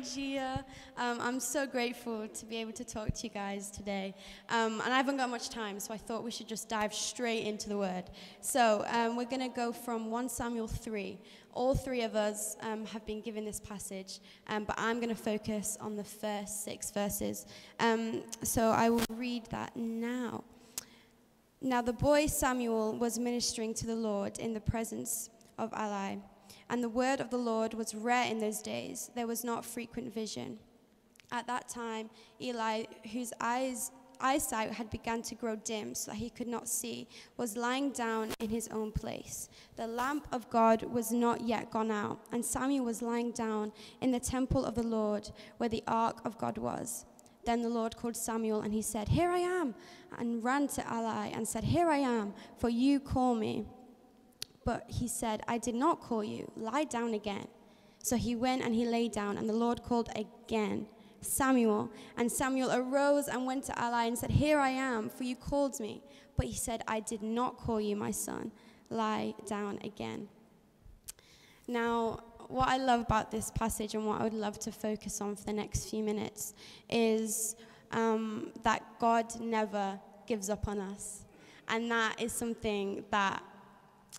Gia. I'm so grateful to be able to talk to you guys today. And I haven't got much time, so I thought we should just dive straight into the word. So we're going to go from 1 Samuel 3. All three of us have been given this passage, but I'm going to focus on the first 6 verses. So I will read that now. Now the boy Samuel was ministering to the Lord in the presence of Eli. And the word of the Lord was rare in those days. There was not frequent vision. At that time, Eli, whose eyesight had begun to grow dim so that he could not see, was lying down in his own place. The lamp of God was not yet gone out, and Samuel was lying down in the temple of the Lord, where the ark of God was. Then the Lord called Samuel, and he said, "Here I am," and ran to Eli and said, "Here I am, for you call me." But he said, "I did not call you. Lie down again." So he went and he lay down, and the Lord called again, "Samuel." And Samuel arose and went to Eli and said, "Here I am, for you called me." But he said, "I did not call you, my son. Lie down again." Now, what I love about this passage and what I would love to focus on for the next few minutes is that God never gives up on us. And that is something that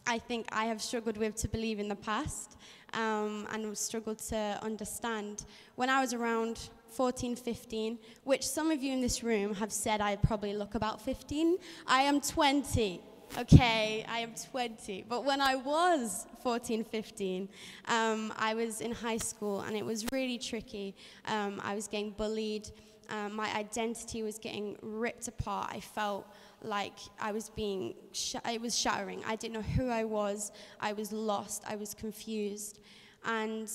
I think I have struggled with to believe in the past and struggled to understand. When I was around 14, 15, which some of you in this room have said I probably look about 15, I am 20. Okay, I am 20. But when I was 14, 15, I was in high school, and it was really tricky. I was getting bullied. My identity was getting ripped apart. I felt like I was it was shattering. I didn't know who I was. I was lost. I was confused. And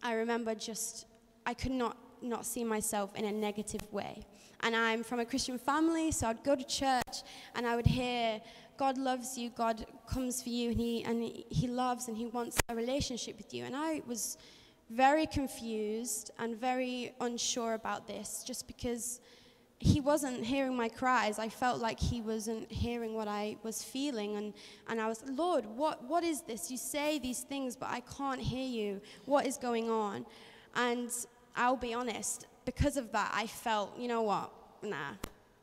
I remember I could not see myself in a negative way. And I'm from a Christian family, so I'd go to church, and I would hear, God loves you, God comes for you, and he loves and he wants a relationship with you. And I was very confused and very unsure about this, just because he wasn't hearing my cries. I felt like he wasn't hearing what I was feeling, and I was, "Lord, what is this? You say these things, but I can't hear you. What is going on?" And I'll be honest, because of that, I felt, you know what, nah.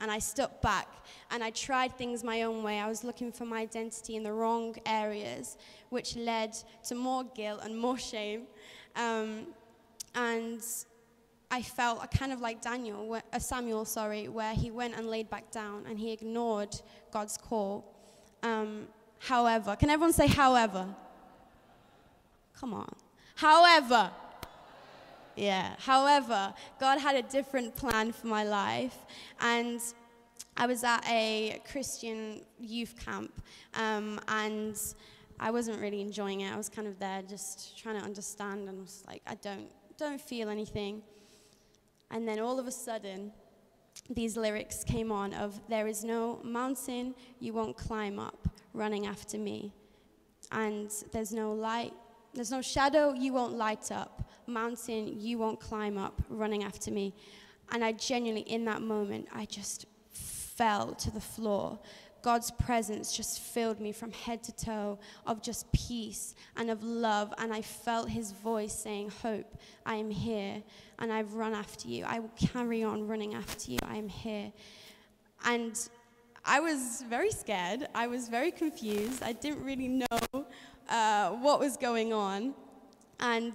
And I stepped back, and I tried things my own way. I was looking for my identity in the wrong areas, which led to more guilt and more shame. And I felt kind of like Samuel, where he went and laid back down, and he ignored God's call. However, can everyone say however? Come on. However. Yeah, however, God had a different plan for my life, and I was at a Christian youth camp, and I wasn't really enjoying it. I was kind of there just trying to understand, and was like, I don't feel anything. And then all of a sudden, these lyrics came on of, "There is no mountain you won't climb up running after me, and there's no light, there's no shadow you won't light up, mountain you won't climb up running after me." And I genuinely, in that moment, I just fell to the floor. God's presence just filled me from head to toe of just peace and of love. And I felt his voice saying, "Hope, I am here, and I've run after you. I will carry on running after you. I am here." And I was very scared. I was very confused. I didn't really know what was going on. And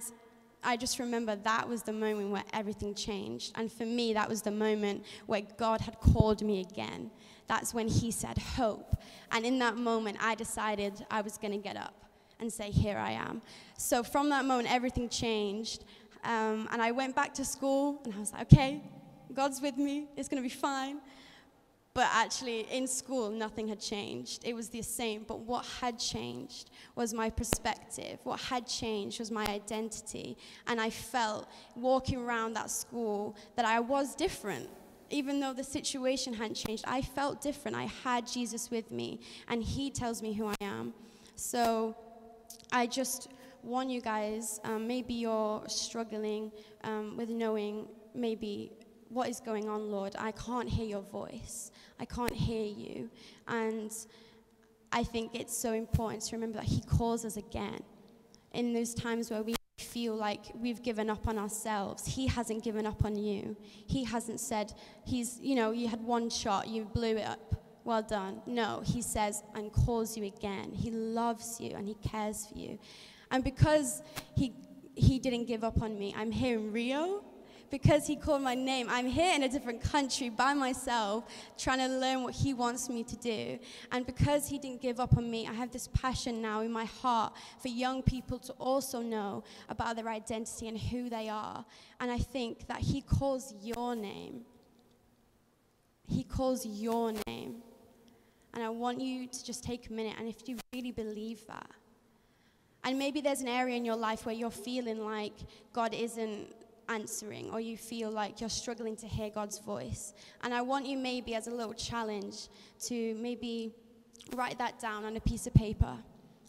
I just remember that was the moment where everything changed. And for me, that was the moment where God had called me again. That's when he said, "Hope." And in that moment, I decided I was going to get up and say, "Here I am." So from that moment, everything changed. And I went back to school, and I was like, okay, God's with me. It's going to be fine. But actually, in school, nothing had changed. It was the same. But what had changed was my perspective. What had changed was my identity. And I felt, walking around that school, that I was different. Even though the situation hadn't changed, I felt different. I had Jesus with me, and he tells me who I am. So I just want you guys, maybe you're struggling with knowing maybe, what is going on, Lord? I can't hear your voice. I can't hear you. And I think it's so important to remember that he calls us again. In those times where we feel like we've given up on ourselves, he hasn't given up on you. He hasn't said, you had one shot, you blew it up, well done. No, he says and calls you again. He loves you and he cares for you. And because he didn't give up on me, I'm here in Rio. Because he called my name, I'm here in a different country by myself, trying to learn what he wants me to do. And because he didn't give up on me, I have this passion now in my heart for young people to also know about their identity and who they are. And I think that he calls your name. He calls your name. And I want you to just take a minute, and if you really believe that, and maybe there's an area in your life where you're feeling like God isn't answering, or you feel like you're struggling to hear God's voice. And I want you maybe as a little challenge to maybe write that down on a piece of paper.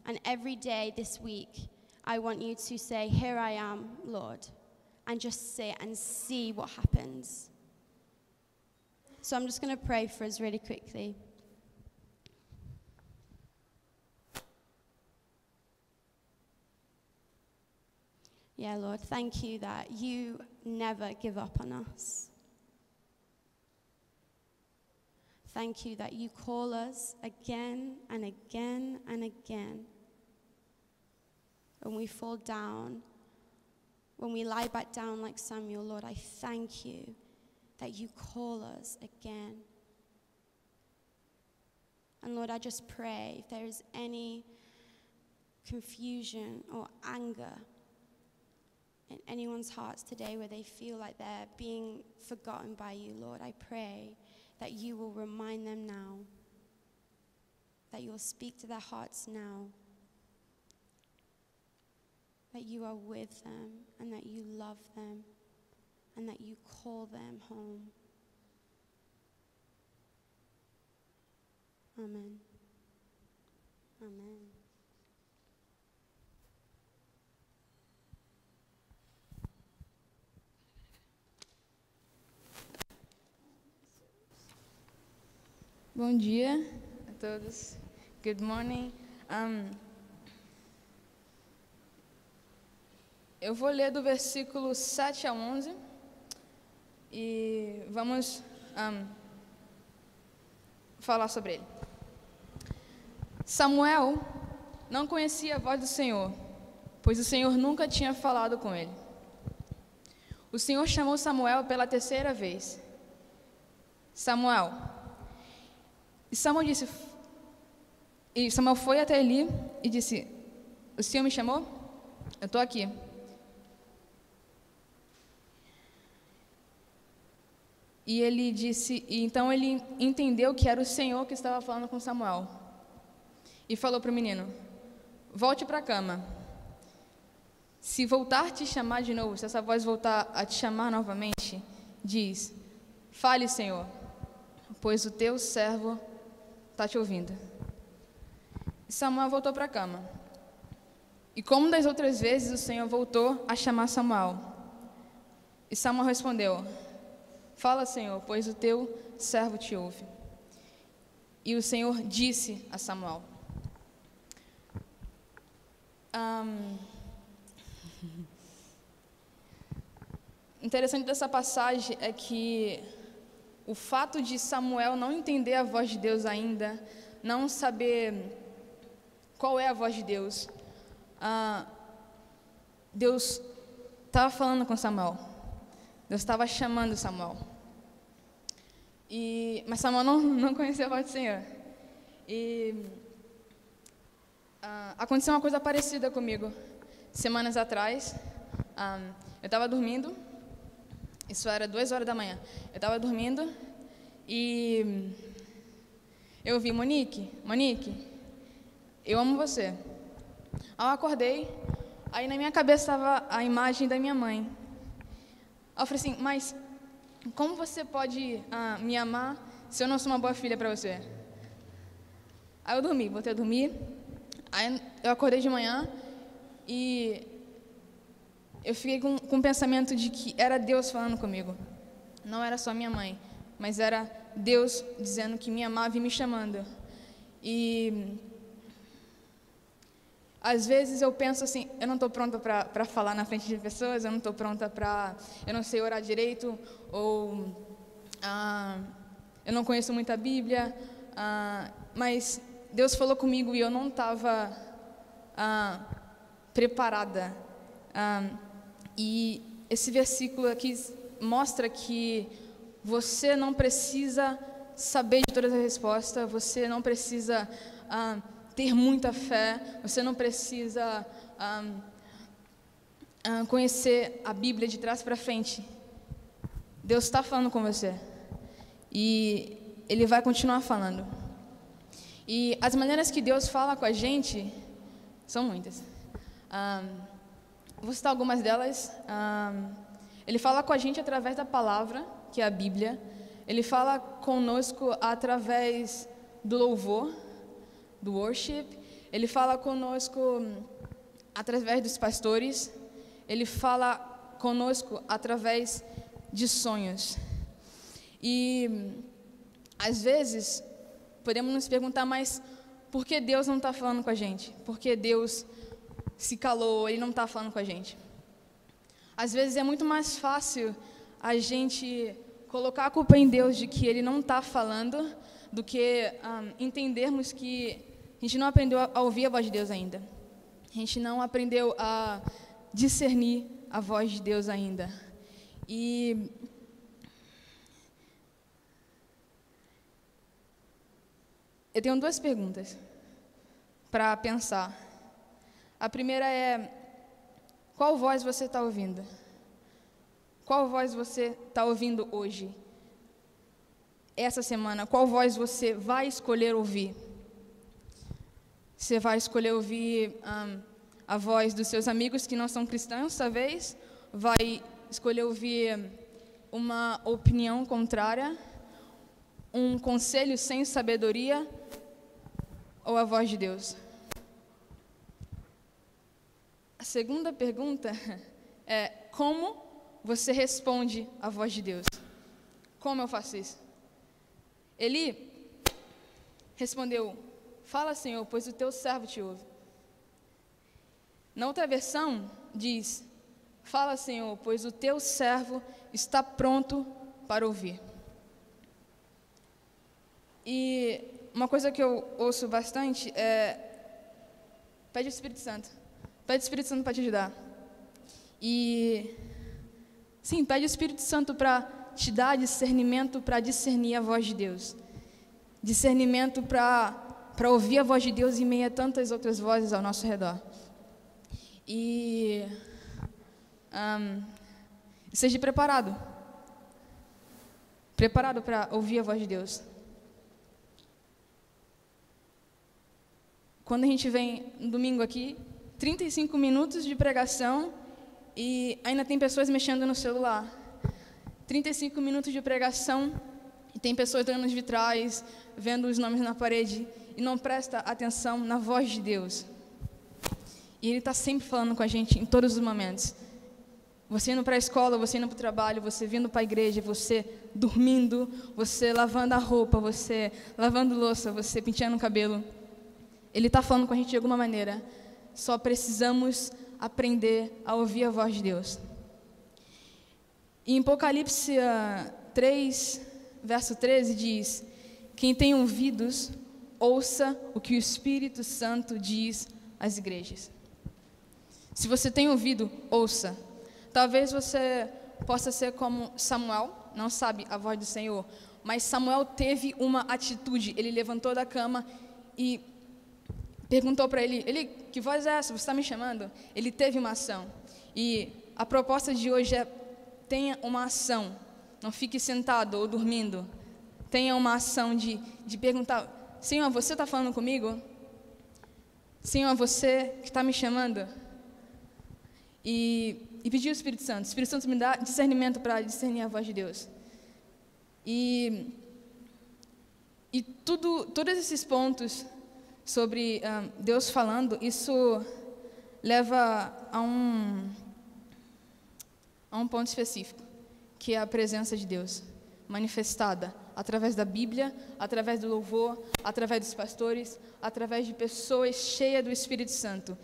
And every day this week, I want you to say, "Here I am, Lord," and just say it and see what happens. So I'm just going to pray for us really quickly. Yeah, Lord, thank you that you never give up on us. Thank you that you call us again and again and again. When we fall down, when we lie back down like Samuel, Lord, I thank you that you call us again. And Lord, I just pray if there is any confusion or anger in anyone's hearts today where they feel like they're being forgotten by you, Lord, I pray that you will remind them now, that you will speak to their hearts now, that you are with them and that you love them and that you call them home. Amen. Amen. Bom dia a todos. Good morning. Eu vou ler do versículo 7 a 11 e vamos falar sobre ele. Samuel não conhecia a voz do Senhor, pois o Senhor nunca tinha falado com ele. O Senhor chamou Samuel pela terceira vez. Samuel. E Samuel foi até Eli e disse: "O Senhor me chamou? Eu estou aqui." E ele disse, e então ele entendeu que era o Senhor que estava falando com Samuel. E falou para o menino: "Volte para a cama. Se voltar a te chamar de novo, se essa voz voltar a te chamar novamente, diz: Fale, Senhor, pois o teu servo está te ouvindo." Samuel voltou para a cama. E como das outras vezes, o Senhor voltou a chamar Samuel. E Samuel respondeu: "Fala, Senhor, pois o teu servo te ouve." E o Senhor disse a Samuel. Interessante dessa passagem é que o fato de Samuel não entender a voz de Deus ainda, não saber qual é a voz de Deus, Deus estava falando com Samuel. Deus estava chamando Samuel. Mas Samuel não conhecia a voz do Senhor. E aconteceu uma coisa parecida comigo. Semanas atrás, eu estava dormindo. Isso era 2h da manhã. Eu estava dormindo e eu ouvi: Monique, eu amo você. Aí eu acordei, aí na minha cabeça estava a imagem da minha mãe. Aí eu falei assim: mas como você pode me amar se eu não sou uma boa filha para você? Aí eu dormi, voltei a dormir. Aí eu acordei de manhã e eu fiquei com o pensamento de que era Deus falando comigo. Não era só minha mãe, mas era Deus dizendo que me amava e me chamando. E Às vezes eu penso assim, eu não estou pronta para falar na frente de pessoas, eu não estou pronta eu não sei orar direito, ou eu não conheço muita Bíblia, mas Deus falou comigo e eu não estava preparada. E esse versículo aqui mostra que você não precisa saber de todas as respostas, você não precisa ter muita fé, você não precisa conhecer a Bíblia de trás para frente. Deus está falando com você e Ele vai continuar falando. E as maneiras que Deus fala com a gente são muitas. Vou citar algumas delas. Ele fala com a gente através da palavra, que é a Bíblia. Ele fala conosco através do louvor, do worship. Ele fala conosco através dos pastores. Ele fala conosco através de sonhos. E às vezes podemos nos perguntar, mas por que Deus não está falando com a gente? Por que Deus se calou, Ele não está falando com a gente? Às vezes é muito mais fácil a gente colocar a culpa em Deus de que Ele não está falando, do que entendermos que a gente não aprendeu a ouvir a voz de Deus ainda. A gente não aprendeu a discernir a voz de Deus ainda. E eu tenho duas perguntas para pensar. A primeira é: qual voz você está ouvindo? Qual voz você está ouvindo hoje? Essa semana, qual voz você vai escolher ouvir? Você vai escolher ouvir a voz dos seus amigos que não são cristãos, talvez? Vai escolher ouvir uma opinião contrária? Um conselho sem sabedoria? Ou a voz de Deus? A segunda pergunta é: como você responde à voz de Deus? Como eu faço isso? Ele respondeu: fala, Senhor, pois o teu servo te ouve. Na outra versão diz: fala, Senhor, pois o teu servo está pronto para ouvir. E uma coisa que eu ouço bastante é: pede o Espírito Santo. Pede o Espírito Santo para te ajudar. E sim, pede o Espírito Santo para te dar discernimento para discernir a voz de Deus. Discernimento para ouvir a voz de Deus em meio a tantas outras vozes ao nosso redor. E seja preparado. Preparado para ouvir a voz de Deus. Quando a gente vem no domingo aqui, 35 minutos de pregação e ainda tem pessoas mexendo no celular. 35 minutos de pregação e tem pessoas olhando os vitrais, vendo os nomes na parede e não presta atenção na voz de Deus. E Ele está sempre falando com a gente em todos os momentos. Você indo para a escola, você indo para o trabalho, você vindo para a igreja, você dormindo, você lavando a roupa, você lavando louça, você penteando o cabelo. Ele está falando com a gente de alguma maneira. Só precisamos aprender a ouvir a voz de Deus. Em Apocalipse 3, verso 13, diz: quem tem ouvidos, ouça o que o Espírito Santo diz às igrejas. Se você tem ouvido, ouça. Talvez você possa ser como Samuel, não sabe a voz do Senhor, mas Samuel teve uma atitude. Ele levantou da cama e perguntou para ele: que voz é essa? Você está me chamando? Ele teve uma ação. E a proposta de hoje é: tenha uma ação. Não fique sentado ou dormindo. Tenha uma ação de perguntar: Senhor, você está falando comigo? Senhor, você que está me chamando? E pedir ao Espírito Santo. O Espírito Santo me dá discernimento para discernir a voz de Deus. E todos esses pontos sobre Deus falando, isso leva a um ponto específico, que é a presença de Deus manifestada Através da Bíblia, através do louvor, através dos pastores, através de pessoas cheias do Espírito Santo.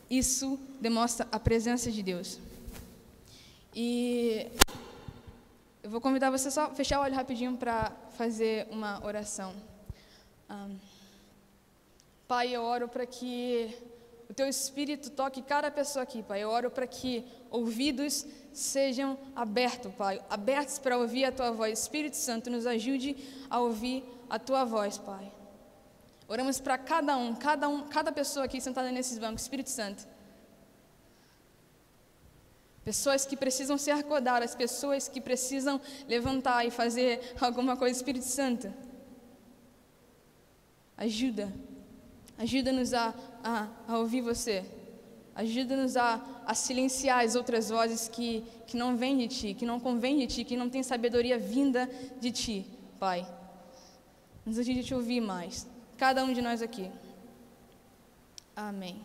Isso demonstra a presença de Deus. E eu vou convidar você só a fechar o olho rapidinho para fazer uma oração. Pai, eu oro para que o Teu Espírito toque cada pessoa aqui, Pai. Eu oro para que ouvidos sejam abertos, Pai. Abertos para ouvir a Tua voz. Espírito Santo, nos ajude a ouvir a Tua voz, Pai. Oramos para cada pessoa aqui sentada nesses bancos. Espírito Santo. Pessoas que precisam ser acordadas, pessoas que precisam levantar e fazer alguma coisa. Espírito Santo, ajuda-nos a ouvir você. Ajuda-nos a silenciar as outras vozes que não vêm de Ti, que não convêm de Ti, que não têm sabedoria vinda de Ti, Pai. Nos ajude a Te ouvir mais, cada um de nós aqui. Amém.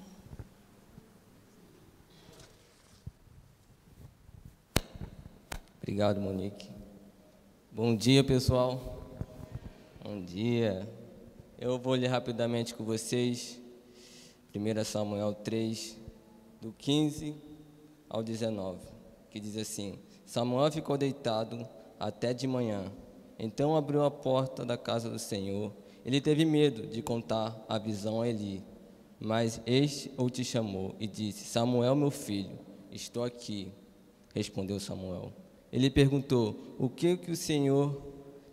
Obrigado, Monique. Bom dia, pessoal. Bom dia. Eu vou ler rapidamente com vocês 1 Samuel 3, do 15 ao 19, que diz assim: Samuel ficou deitado até de manhã. Então abriu a porta da casa do Senhor. Ele teve medo de contar a visão a Eli, mas este o te chamou e disse: Samuel, meu filho, estou aqui. Respondeu Samuel. Ele perguntou: o que o Senhor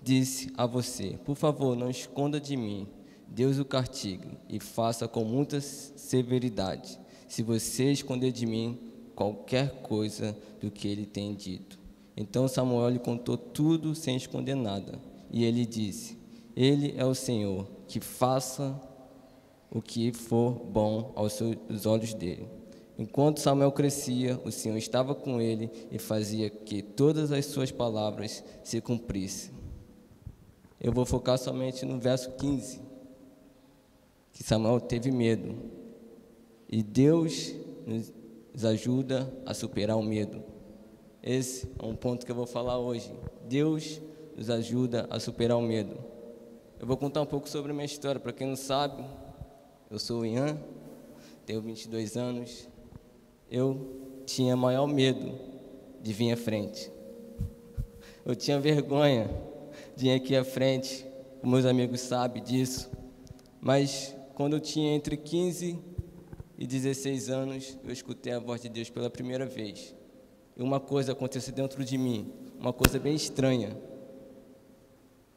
disse a você? Por favor, não esconda de mim. Deus o castigue e faça com muita severidade, se você esconder de mim qualquer coisa do que ele tem dito. Então Samuel lhe contou tudo sem esconder nada. E ele disse: Ele é o Senhor, que faça o que for bom aos olhos dele. Enquanto Samuel crescia, o Senhor estava com ele e fazia que todas as suas palavras se cumprissem. Eu vou focar somente no verso 15, que Samuel teve medo. E Deus nos ajuda a superar o medo. Esse é um ponto que eu vou falar hoje. Deus nos ajuda a superar o medo. Eu vou contar um pouco sobre a minha história. Para quem não sabe, eu sou o Ian, tenho 22 anos. Eu tinha maior medo de vir à frente. Eu tinha vergonha de ir aqui à frente, os meus amigos sabem disso. Mas quando eu tinha entre 15 e 16 anos, eu escutei a voz de Deus pela primeira vez. E uma coisa aconteceu dentro de mim, uma coisa bem estranha.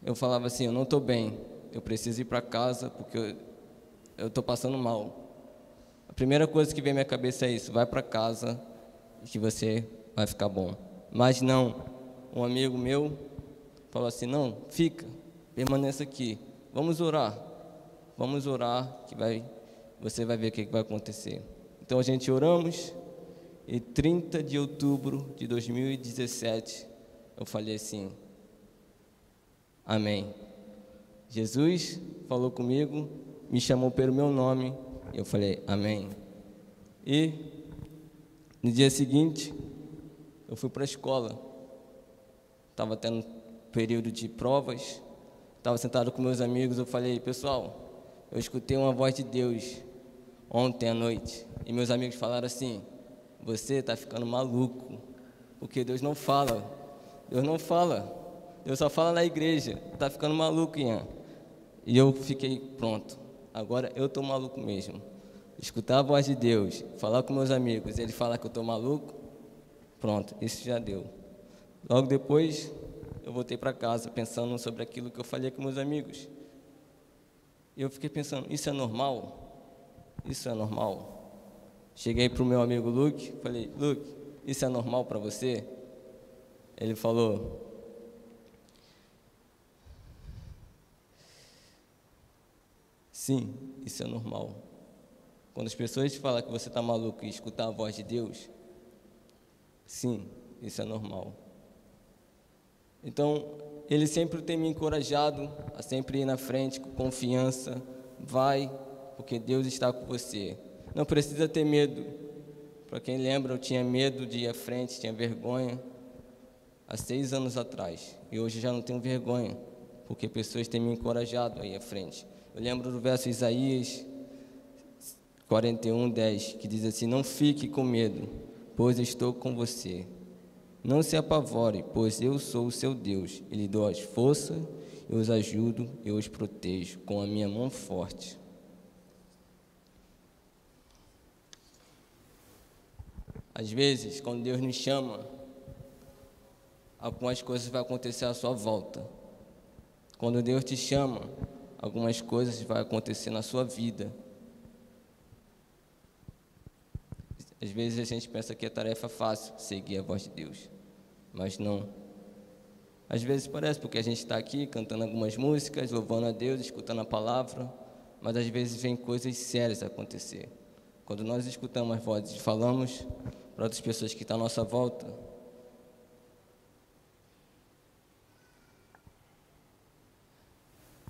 Eu falava assim: eu não estou bem, eu preciso ir para casa porque eu estou passando mal. A primeira coisa que vem à minha cabeça é isso: vai para casa que você vai ficar bom. Mas não, um amigo meu falou assim: não, fica, permaneça aqui, vamos orar que você vai ver o que vai acontecer. Então a gente oramos e 30 de outubro de 2017 eu falei assim: amém. Jesus falou comigo, me chamou pelo meu nome. Eu falei, amém. E no dia seguinte, eu fui para a escola. Estava tendo período de provas. Estava sentado com meus amigos. Eu falei, pessoal, eu escutei uma voz de Deus ontem à noite. E meus amigos falaram assim: você está ficando maluco, porque Deus não fala. Deus não fala. Deus só fala na igreja. Está ficando maluco, Ian. E eu fiquei pronto. Agora eu estou maluco mesmo. Escutar a voz de Deus, falar com meus amigos, ele fala que eu estou maluco, pronto, isso já deu. Logo depois, eu voltei para casa pensando sobre aquilo que eu falei com meus amigos. E eu fiquei pensando, isso é normal? Isso é normal? Cheguei para o meu amigo Luke, falei, Luke, isso é normal para você? Ele falou, sim, isso é normal. Quando as pessoas te falam que você está maluco e escutar a voz de Deus, sim, isso é normal. Então, ele sempre tem me encorajado a sempre ir na frente com confiança. Vai, porque Deus está com você. Não precisa ter medo. Para quem lembra, eu tinha medo de ir à frente, tinha vergonha há 6 anos atrás. E hoje já não tenho vergonha porque pessoas têm me encorajado aí à frente. Eu lembro do verso Isaías 41:10, que diz assim: não fique com medo, pois estou com você. Não se apavore, pois eu sou o seu Deus, e lhe dou as forças, eu os ajudo, eu os protejo com a minha mão forte. Às vezes, quando Deus nos chama, algumas coisas vão acontecer à sua volta. Quando Deus te chama, algumas coisas vão acontecer na sua vida. Às vezes a gente pensa que é tarefa fácil seguir a voz de Deus, mas não. Às vezes parece, porque a gente está aqui cantando algumas músicas, louvando a Deus, escutando a palavra, mas às vezes vem coisas sérias a acontecer. Quando nós escutamos as vozes e falamos para outras pessoas que estão à nossa volta,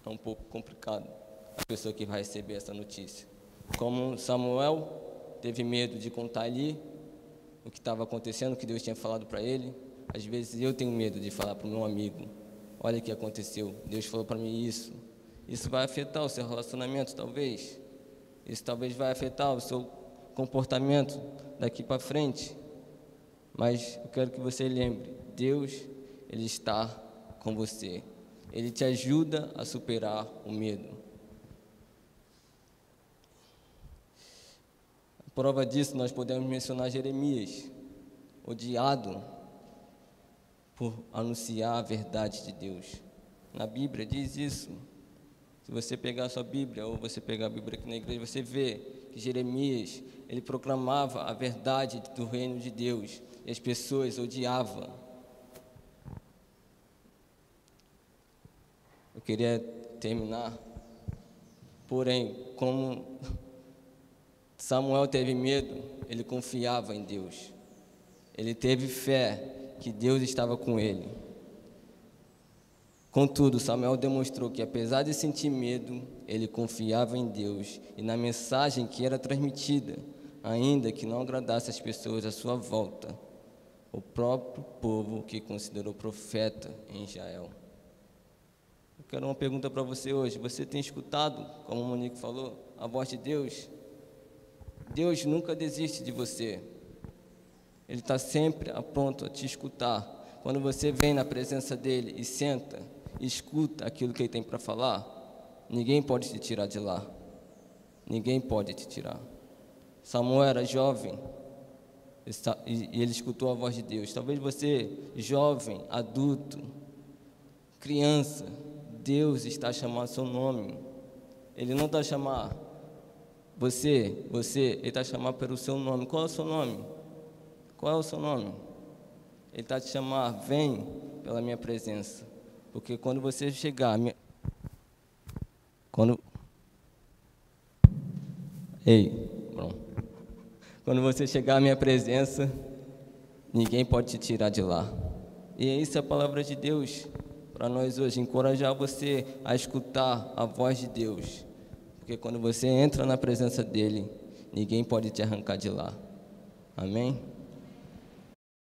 é um pouco complicado a pessoa que vai receber essa notícia. Como Samuel teve medo de contar ali o que estava acontecendo, o que Deus tinha falado para ele. Às vezes eu tenho medo de falar para o meu amigo: olha o que aconteceu, Deus falou para mim isso. Isso vai afetar o seu relacionamento, talvez. Isso talvez vai afetar o seu comportamento daqui para frente. Mas eu quero que você lembre: Deus, Ele está com você. Ele te ajuda a superar o medo. A prova disso, nós podemos mencionar Jeremias, odiado por anunciar a verdade de Deus. Na Bíblia diz isso. Se você pegar a sua Bíblia, ou você pegar a Bíblia aqui na igreja, você vê que Jeremias, ele proclamava a verdade do reino de Deus, e as pessoas odiavam. Eu queria terminar, porém, como Samuel teve medo, ele confiava em Deus. Ele teve fé que Deus estava com ele. Contudo, Samuel demonstrou que, apesar de sentir medo, ele confiava em Deus e na mensagem que era transmitida, ainda que não agradasse as pessoas à sua volta, o próprio povo que considerou profeta em Israel. Eu quero uma pergunta para você hoje. Você tem escutado, como o Monique falou, a voz de Deus? Deus nunca desiste de você. Ele está sempre pronto a te escutar. Quando você vem na presença dEle e senta, e escuta aquilo que Ele tem para falar, ninguém pode te tirar de lá. Ninguém pode te tirar. Samuel era jovem e ele escutou a voz de Deus. Talvez você, jovem, adulto, criança, Deus está chamando seu nome. Ele não está chamando você, Ele está chamando pelo seu nome. Qual é o seu nome? Qual é o seu nome? Ele está te chamando: vem pela minha presença. Porque quando você chegar... Quando você chegar à minha presença, ninguém pode te tirar de lá. E é isso a palavra de Deus para nós hoje, encorajar você a escutar a voz de Deus. Porque quando você entra na presença dEle, ninguém pode te arrancar de lá. Amém?